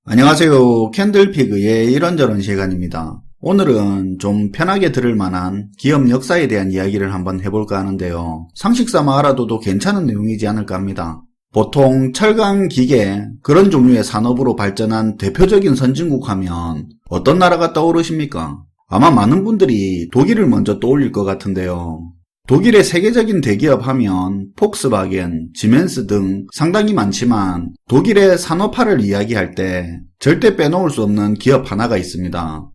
안녕하세요. 캔들피그의 이런저런 시간입니다. 오늘은 좀 편하게 들을 만한 기업 역사에 대한 이야기를 한번 해볼까 하는데요. 상식삼아 알아둬도 괜찮은 내용이지 않을까 합니다. 보통 철강, 기계, 그런 종류의 산업으로 발전한 대표적인 선진국 하면 어떤 나라가 떠오르십니까? 아마 많은 분들이 독일을 먼저 떠올릴 것 같은데요. 독일의 세계적인 대기업 하면 폭스바겐, 지멘스 등 상당히 많지만 독일의 산업화를 이야기할 때 절대 빼놓을 수 없는 기업 하나가 있습니다.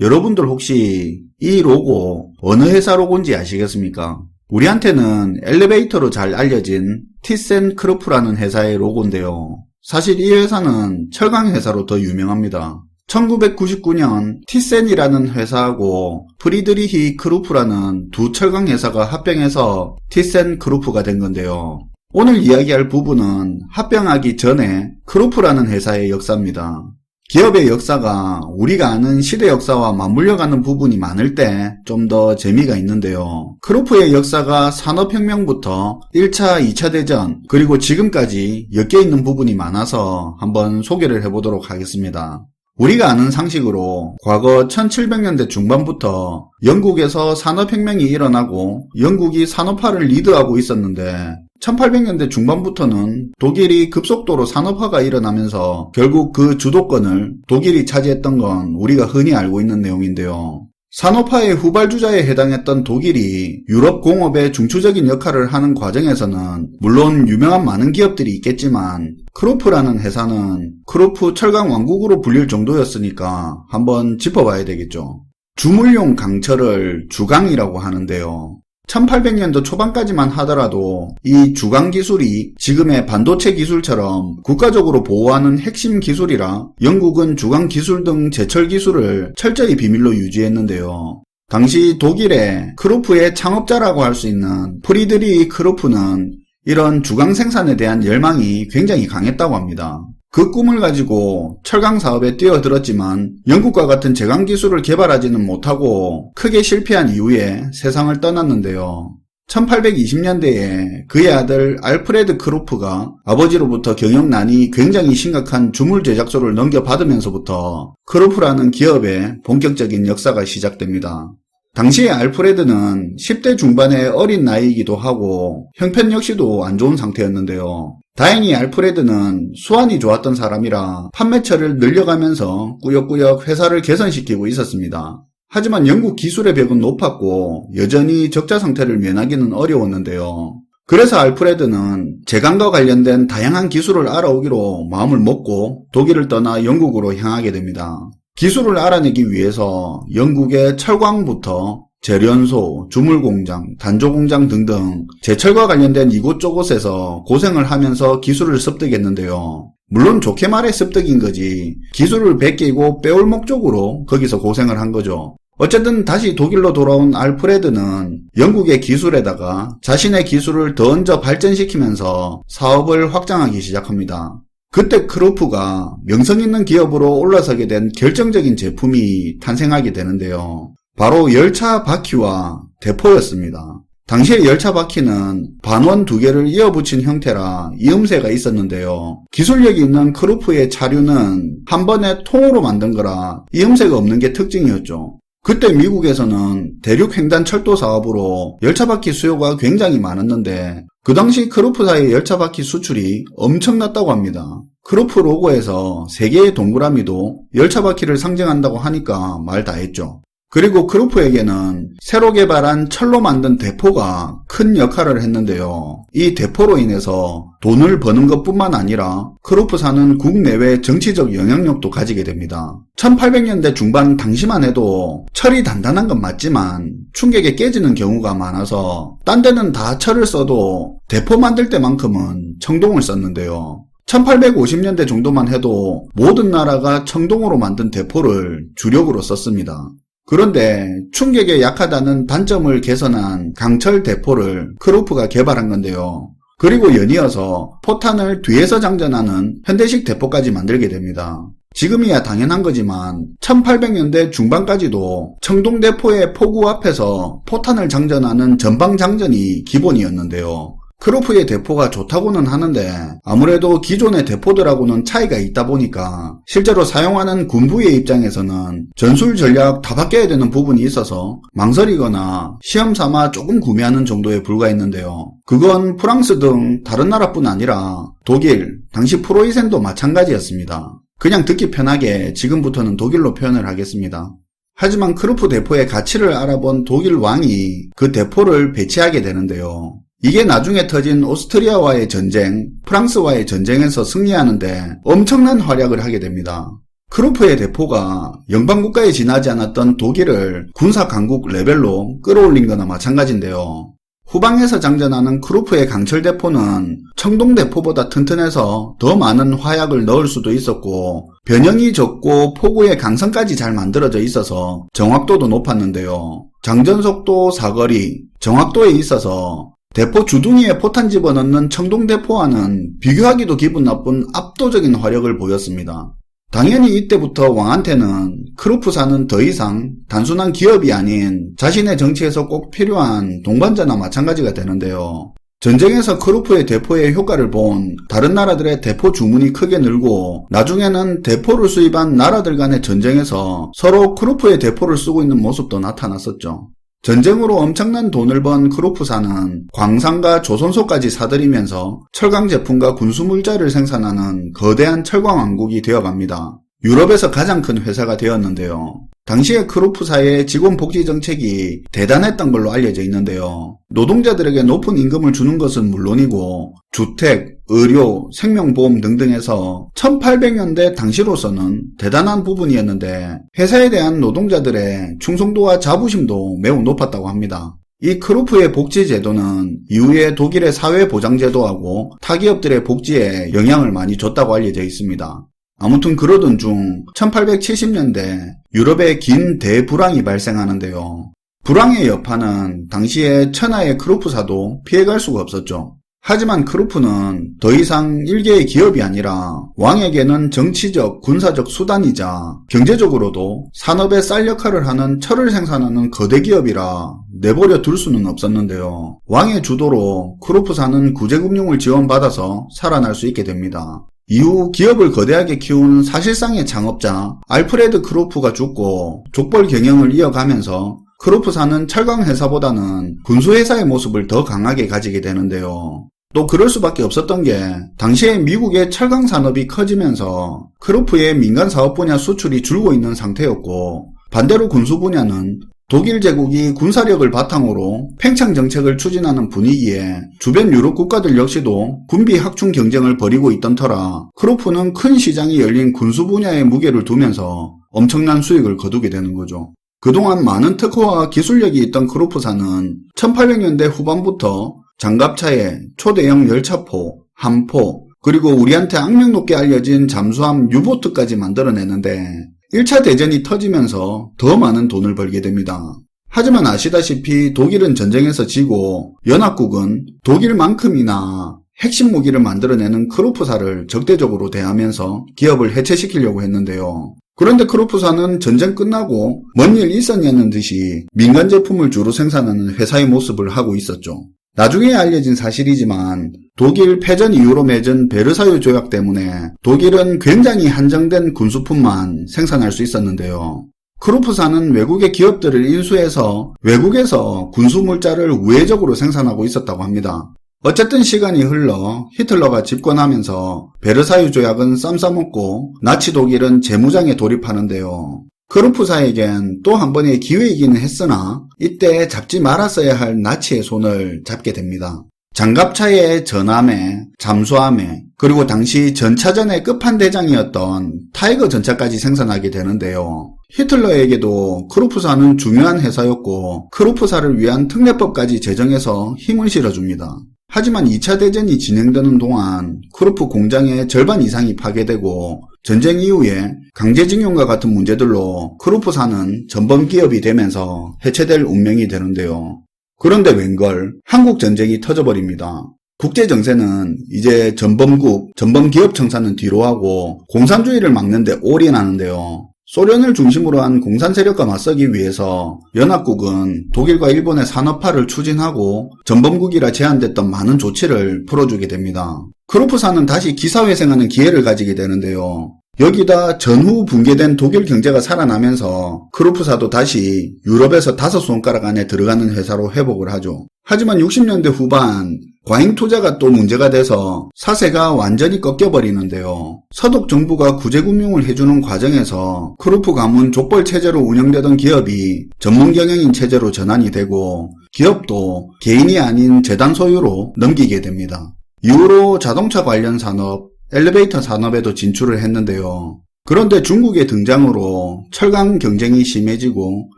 여러분들 혹시 이 로고 어느 회사 로고인지 아시겠습니까? 우리한테는 엘리베이터로 잘 알려진 티센크루프라는 회사의 로고인데요. 사실 이 회사는 철강 회사로 더 유명합니다. 1999년 티센이라는 회사하고 프리드리히 크루프라는 두 철강 회사가 합병해서 티센크루프가 된 건데요. 오늘 이야기할 부분은 합병하기 전에 크루프라는 회사의 역사입니다. 기업의 역사가 우리가 아는 시대 역사와 맞물려가는 부분이 많을 때 좀 더 재미가 있는데요. 크루프의 역사가 산업혁명부터 1차, 2차 대전 그리고 지금까지 엮여 있는 부분이 많아서 한번 소개를 해보도록 하겠습니다. 우리가 아는 상식으로 과거 1700년대 중반부터 영국에서 산업혁명이 일어나고 영국이 산업화를 리드하고 있었는데 1800년대 중반부터는 독일이 급속도로 산업화가 일어나면서 결국 그 주도권을 독일이 차지했던 건 우리가 흔히 알고 있는 내용인데요. 산업화의 후발주자에 해당했던 독일이 유럽 공업의 중추적인 역할을 하는 과정에서는 물론 유명한 많은 기업들이 있겠지만 크루프라는 회사는 크루프 철강 왕국으로 불릴 정도였으니까 한번 짚어봐야 되겠죠. 주물용 강철을 주강이라고 하는데요. 1800년도 초반까지만 하더라도 이 주강 기술이 지금의 반도체 기술처럼 국가적으로 보호하는 핵심 기술이라 영국은 주강 기술 등 제철 기술을 철저히 비밀로 유지했는데요. 당시 독일의 크루프의 창업자라고 할 수 있는 프리드리히 크루프는 이런 주강 생산에 대한 열망이 굉장히 강했다고 합니다. 그 꿈을 가지고 철강 사업에 뛰어들었지만 영국과 같은 제강 기술을 개발하지는 못하고 크게 실패한 이후에 세상을 떠났는데요. 1820년대에 그의 아들 알프레드 크루프가 아버지로부터 경영난이 굉장히 심각한 주물 제작소를 넘겨받으면서부터 크루프라는 기업의 본격적인 역사가 시작됩니다. 당시에 알프레드는 10대 중반의 어린 나이이기도 하고 형편 역시도 안 좋은 상태였는데요. 다행히 알프레드는 수완이 좋았던 사람이라 판매처를 늘려가면서 꾸역꾸역 회사를 개선시키고 있었습니다. 하지만 영국 기술의 벽은 높았고 여전히 적자 상태를 면하기는 어려웠는데요. 그래서 알프레드는 제강과 관련된 다양한 기술을 알아오기로 마음을 먹고 독일을 떠나 영국으로 향하게 됩니다. 기술을 알아내기 위해서 영국의 철광부터 재련소, 주물공장, 단조공장 등등 제철과 관련된 이곳저곳에서 고생을 하면서 기술을 습득했는데요. 물론 좋게 말해 습득인 거지 기술을 베끼고 빼올 목적으로 거기서 고생을 한 거죠. 어쨌든 다시 독일로 돌아온 알프레드는 영국의 기술에다가 자신의 기술을 더 얹어 발전시키면서 사업을 확장하기 시작합니다. 그때 크루프가 명성 있는 기업으로 올라서게 된 결정적인 제품이 탄생하게 되는데요. 바로 열차 바퀴와 대포였습니다. 당시의 열차 바퀴는 반원 두 개를 이어붙인 형태라 이음새가 있었는데요. 기술력이 있는 크루프의 차류는 한 번에 통으로 만든 거라 이음새가 없는 게 특징이었죠. 그때 미국에서는 대륙 횡단 철도 사업으로 열차 바퀴 수요가 굉장히 많았는데 그 당시 크루프사의 열차 바퀴 수출이 엄청났다고 합니다. 크루프 로고에서 3개의 동그라미도 열차 바퀴를 상징한다고 하니까 말 다 했죠. 그리고 크루프에게는 새로 개발한 철로 만든 대포가 큰 역할을 했는데요. 이 대포로 인해서 돈을 버는 것뿐만 아니라 크루프사는 국내외 정치적 영향력도 가지게 됩니다. 1800년대 중반 당시만 해도 철이 단단한 건 맞지만 충격에 깨지는 경우가 많아서 딴 데는 다 철을 써도 대포 만들 때만큼은 청동을 썼는데요. 1850년대 정도만 해도 모든 나라가 청동으로 만든 대포를 주력으로 썼습니다. 그런데 충격에 약하다는 단점을 개선한 강철 대포를 크루프가 개발한 건데요. 그리고 연이어서 포탄을 뒤에서 장전하는 현대식 대포까지 만들게 됩니다. 지금이야 당연한 거지만 1800년대 중반까지도 청동대포의 포구 앞에서 포탄을 장전하는 전방장전이 기본이었는데요. 크루프의 대포가 좋다고는 하는데 아무래도 기존의 대포들하고는 차이가 있다 보니까 실제로 사용하는 군부의 입장에서는 전술 전략 다 바뀌어야 되는 부분이 있어서 망설이거나 시험 삼아 조금 구매하는 정도에 불과했는데요. 그건 프랑스 등 다른 나라뿐 아니라 독일, 당시 프로이센도 마찬가지였습니다. 그냥 듣기 편하게 지금부터는 독일로 표현을 하겠습니다. 하지만 크루프 대포의 가치를 알아본 독일 왕이 그 대포를 배치하게 되는데요. 이게 나중에 터진 오스트리아와의 전쟁, 프랑스와의 전쟁에서 승리하는데 엄청난 활약을 하게 됩니다. 크루프의 대포가 영방국가에 지나지 않았던 독일을 군사강국 레벨로 끌어올린 거나 마찬가지인데요. 후방에서 장전하는 크루프의 강철 대포는 청동 대포보다 튼튼해서 더 많은 화약을 넣을 수도 있었고 변형이 적고 포구의 강성까지 잘 만들어져 있어서 정확도도 높았는데요. 장전속도, 사거리, 정확도에 있어서 대포 주둥이에 포탄 집어넣는 청동대포와는 비교하기도 기분 나쁜 압도적인 화력을 보였습니다. 당연히 이때부터 왕한테는 크루프사는 더 이상 단순한 기업이 아닌 자신의 정치에서 꼭 필요한 동반자나 마찬가지가 되는데요. 전쟁에서 크루프의 대포의 효과를 본 다른 나라들의 대포 주문이 크게 늘고 나중에는 대포를 수입한 나라들 간의 전쟁에서 서로 크루프의 대포를 쓰고 있는 모습도 나타났었죠. 전쟁으로 엄청난 돈을 번 크루프사는 광산과 조선소까지 사들이면서 철강 제품과 군수물자를 생산하는 거대한 철강 왕국이 되어갑니다. 유럽에서 가장 큰 회사가 되었는데요. 당시에 크루프사의 직원 복지 정책이 대단했던 걸로 알려져 있는데요. 노동자들에게 높은 임금을 주는 것은 물론이고 주택, 의료, 생명보험 등등에서 1800년대 당시로서는 대단한 부분이었는데 회사에 대한 노동자들의 충성도와 자부심도 매우 높았다고 합니다. 이 크루프의 복지 제도는 이후에 독일의 사회보장제도하고 타기업들의 복지에 영향을 많이 줬다고 알려져 있습니다. 아무튼 그러던 중 1870년대 유럽에 긴 대불황이 발생하는데요. 불황의 여파는 당시에 천하의 크루프사도 피해갈 수가 없었죠. 하지만 크루프는 더 이상 일개의 기업이 아니라 왕에게는 정치적, 군사적 수단이자 경제적으로도 산업의 쌀 역할을 하는 철을 생산하는 거대 기업이라 내버려 둘 수는 없었는데요. 왕의 주도로 크루프사는 구제금융을 지원받아서 살아날 수 있게 됩니다. 이후 기업을 거대하게 키우는 사실상의 창업자 알프레드 크루프가 죽고 족벌 경영을 이어가면서 크루프사는 철강회사보다는 군수회사의 모습을 더 강하게 가지게 되는데요. 또 그럴 수밖에 없었던 게 당시에 미국의 철강 산업이 커지면서 크루프의 민간 사업 분야 수출이 줄고 있는 상태였고 반대로 군수 분야는 독일 제국이 군사력을 바탕으로 팽창 정책을 추진하는 분위기에 주변 유럽 국가들 역시도 군비 확충 경쟁을 벌이고 있던 터라 크루프는 큰 시장이 열린 군수 분야에 무게를 두면서 엄청난 수익을 거두게 되는 거죠. 그동안 많은 특허와 기술력이 있던 크루프사는 1800년대 후반부터 장갑차에 초대형 열차포, 함포, 그리고 우리한테 악명 높게 알려진 잠수함 유보트까지 만들어내는데 1차 대전이 터지면서 더 많은 돈을 벌게 됩니다. 하지만 아시다시피 독일은 전쟁에서 지고 연합국은 독일만큼이나 핵심 무기를 만들어내는 크루프사를 적대적으로 대하면서 기업을 해체시키려고 했는데요. 그런데 크루프사는 전쟁 끝나고 뭔 일 있었냐는 듯이 민간 제품을 주로 생산하는 회사의 모습을 하고 있었죠. 나중에 알려진 사실이지만 독일 패전 이후로 맺은 베르사유 조약 때문에 독일은 굉장히 한정된 군수품만 생산할 수 있었는데요. 크루프사는 외국의 기업들을 인수해서 외국에서 군수물자를 우회적으로 생산하고 있었다고 합니다. 어쨌든 시간이 흘러 히틀러가 집권하면서 베르사유 조약은 쌈 싸먹고 나치 독일은 재무장에 돌입하는데요. 크루프사에겐 또 한 번의 기회이기는 했으나 이때 잡지 말았어야 할 나치의 손을 잡게 됩니다. 장갑차의 전함에, 잠수함에, 그리고 당시 전차전의 끝판대장이었던 타이거 전차까지 생산하게 되는데요. 히틀러에게도 크루프사는 중요한 회사였고 크루프사를 위한 특례법까지 제정해서 힘을 실어줍니다. 하지만 2차 대전이 진행되는 동안 크루프 공장의 절반 이상이 파괴되고 전쟁 이후에 강제징용과 같은 문제들로 크루프사는 전범기업이 되면서 해체될 운명이 되는데요. 그런데 웬걸 한국 전쟁이 터져버립니다. 국제정세는 이제 전범국, 전범기업 청산은 뒤로 하고 공산주의를 막는 데 올인하는데요. 소련을 중심으로 한 공산 세력과 맞서기 위해서 연합국은 독일과 일본의 산업화를 추진하고 전범국이라 제한됐던 많은 조치를 풀어주게 됩니다. 크루프사는 다시 기사회생하는 기회를 가지게 되는데요. 여기다 전후 붕괴된 독일 경제가 살아나면서 크루프사도 다시 유럽에서 5손가락 안에 들어가는 회사로 회복을 하죠. 하지만 60년대 후반 과잉 투자가 또 문제가 돼서 사세가 완전히 꺾여버리는데요. 서독 정부가 구제금융을 해주는 과정에서 크루프 가문 족벌 체제로 운영되던 기업이 전문 경영인 체제로 전환이 되고 기업도 개인이 아닌 재단 소유로 넘기게 됩니다. 이후로 자동차 관련 산업, 엘리베이터 산업에도 진출을 했는데요. 그런데 중국의 등장으로 철강 경쟁이 심해지고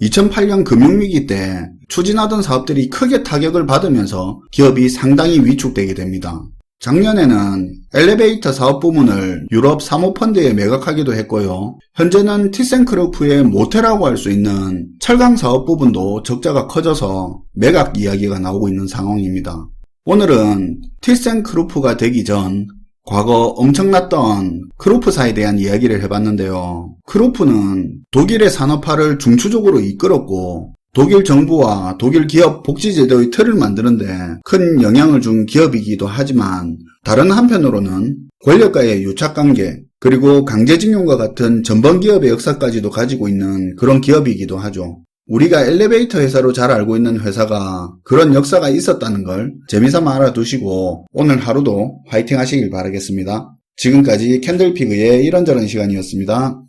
2008년 금융위기 때 추진하던 사업들이 크게 타격을 받으면서 기업이 상당히 위축되게 됩니다. 작년에는 엘리베이터 사업 부문을 유럽 사모펀드에 매각하기도 했고요. 현재는 티센크루프의 모태라고 할 수 있는 철강 사업 부분도 적자가 커져서 매각 이야기가 나오고 있는 상황입니다. 오늘은 티센크루프가 되기 전 과거 엄청났던 크루프사에 대한 이야기를 해봤는데요. 크루프는 독일의 산업화를 중추적으로 이끌었고 독일 정부와 독일 기업 복지제도의 틀을 만드는데 큰 영향을 준 기업이기도 하지만 다른 한편으로는 권력과의 유착관계 그리고 강제징용과 같은 전범기업의 역사까지도 가지고 있는 그런 기업이기도 하죠. 우리가 엘리베이터 회사로 잘 알고 있는 회사가 그런 역사가 있었다는 걸 재미삼아 알아두시고 오늘 하루도 화이팅 하시길 바라겠습니다. 지금까지 캔들피그의 이런저런 시간이었습니다.